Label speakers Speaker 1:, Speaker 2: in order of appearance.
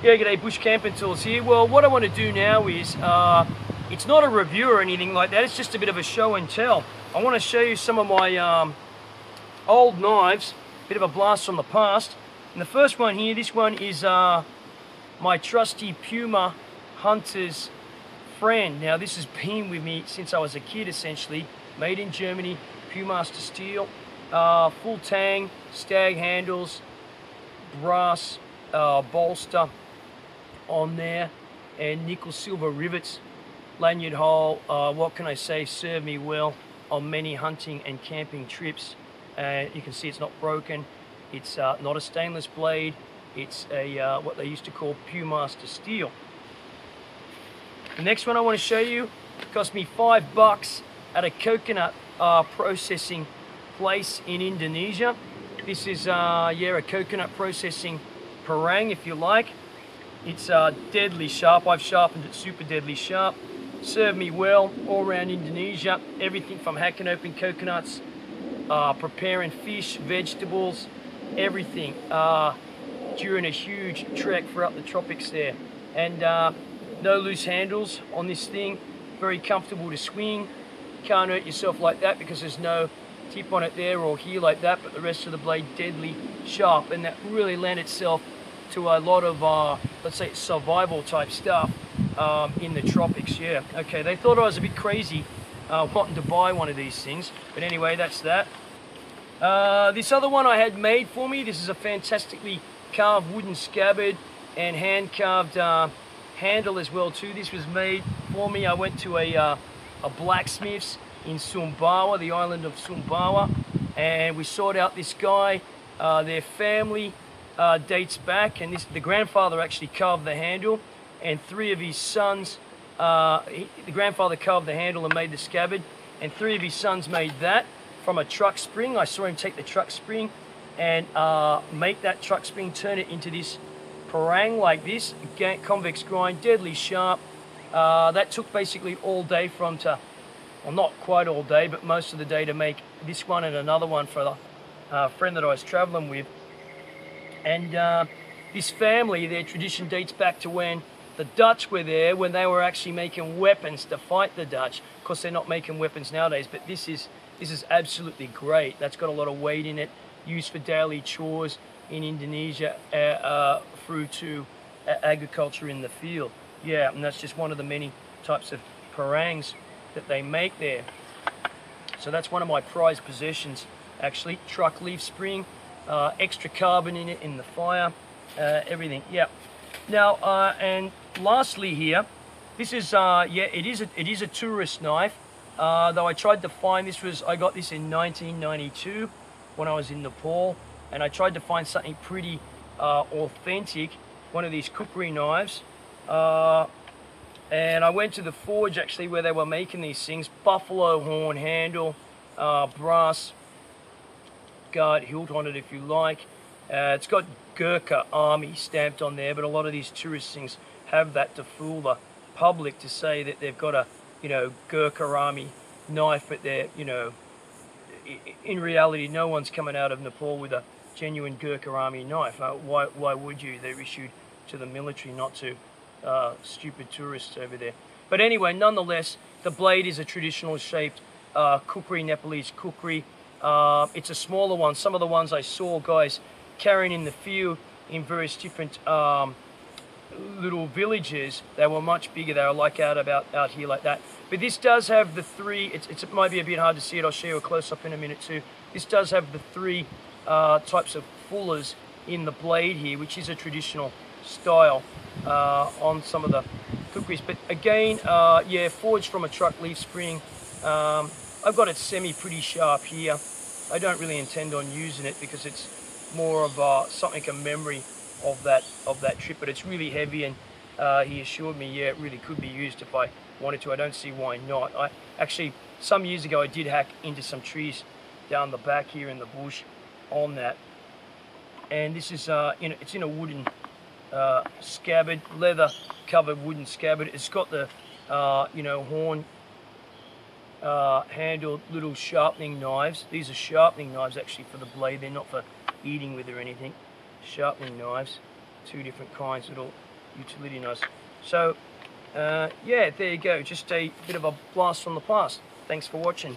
Speaker 1: Yeah, g'day, Bush Camping Tools here. Well, what I want to do now is, it's not a review or anything like that, it's just a bit of a show and tell. I want to show you some of my old knives, bit of a blast from the past. And the first one here, this one is my trusty Puma Hunter's Friend. Now this has been with me since I was a kid essentially, made in Germany, Pumaster steel, full tang, stag handles, brass bolster on there, and nickel silver rivets, lanyard hole. What can I say, served me well on many hunting and camping trips. You can see it's not broken, it's not a stainless blade, it's a what they used to call Pumaster steel. The next one I want to show you cost me $5 at a coconut processing place in Indonesia. This is yeah, a coconut processing parang, if you like. It's deadly sharp. I've sharpened it super deadly sharp. Served me well all around Indonesia. Everything from hacking open coconuts, preparing fish, vegetables, everything during a huge trek for up the tropics there. And no loose handles on this thing. Very comfortable to swing. Can't hurt yourself like that because there's no tip on it there or here like that, but the rest of the blade deadly sharp, and that really lent itself to a lot of let's say survival type stuff in the tropics. Yeah, okay, they thought I was a bit crazy wanting to buy one of these things, but anyway, that's that. This other one I had made for me. This is a fantastically carved wooden scabbard and hand carved handle as well too. This was made for me. I went to a blacksmith's in Sumbawa, the island of Sumbawa, and we sought out this guy. Their family dates back, and the grandfather actually carved the handle, and three of his sons, the grandfather carved the handle and made the scabbard, and three of his sons made that from a truck spring. I saw him take the truck spring and make that truck spring, turn it into this parang like this, convex grind, deadly sharp. That took basically all day well, not quite all day, but most of the day to make this one and another one for the friend that I was traveling with. And this family, their tradition dates back to when the Dutch were there, when they were actually making weapons to fight the Dutch. Of course, they're not making weapons nowadays, but this is absolutely great. That's got a lot of weight in it, used for daily chores in Indonesia, through to agriculture in the field. Yeah, and that's just one of the many types of parangs that they make there. So that's one of my prized possessions, actually. Truck leaf spring, extra carbon in it in the fire, everything. Yeah. Now, and lastly here, this is yeah, it is a tourist knife. Though I tried to find I got this in 1992 when I was in Nepal, and I tried to find something pretty authentic, one of these kukri knives. And I went to the forge actually where they were making these things. Buffalo horn handle, brass guard hilt on it if you like. It's got Gurkha Army stamped on there, but a lot of these tourist things have that to fool the public, to say that they've got a, you know, Gurkha Army knife, but they're, you know, in reality no one's coming out of Nepal with a genuine Gurkha Army knife. Why would you? They're issued to the military, not to stupid tourists over there. But anyway, nonetheless, the blade is a traditional shaped kukri, Nepalese kukri. It's a smaller one. Some of the ones I saw guys carrying in the field in various different little villages, they were much bigger. They were like out here like that. But this does have the three, it might be a bit hard to see it, I'll show you a close-up in a minute too. This does have the three types of fullers in the blade here, which is a traditional style on some of the kukris. But again, yeah, forged from a truck leaf spring. I've got it pretty sharp here. I don't really intend on using it because it's more of something, a memory of that trip, but it's really heavy, and he assured me, yeah, it really could be used if I wanted to. I don't see why not. I actually, some years ago, I did hack into some trees down the back here in the bush on that, and this is it's in a wooden scabbard, leather covered wooden scabbard. It's got the you know, horn handled little sharpening knives. These are sharpening knives actually for the blade, they're not for eating with or anything. Sharpening knives, two different kinds, little utility knives. So yeah, there you go, just a bit of a blast from the past. Thanks for watching.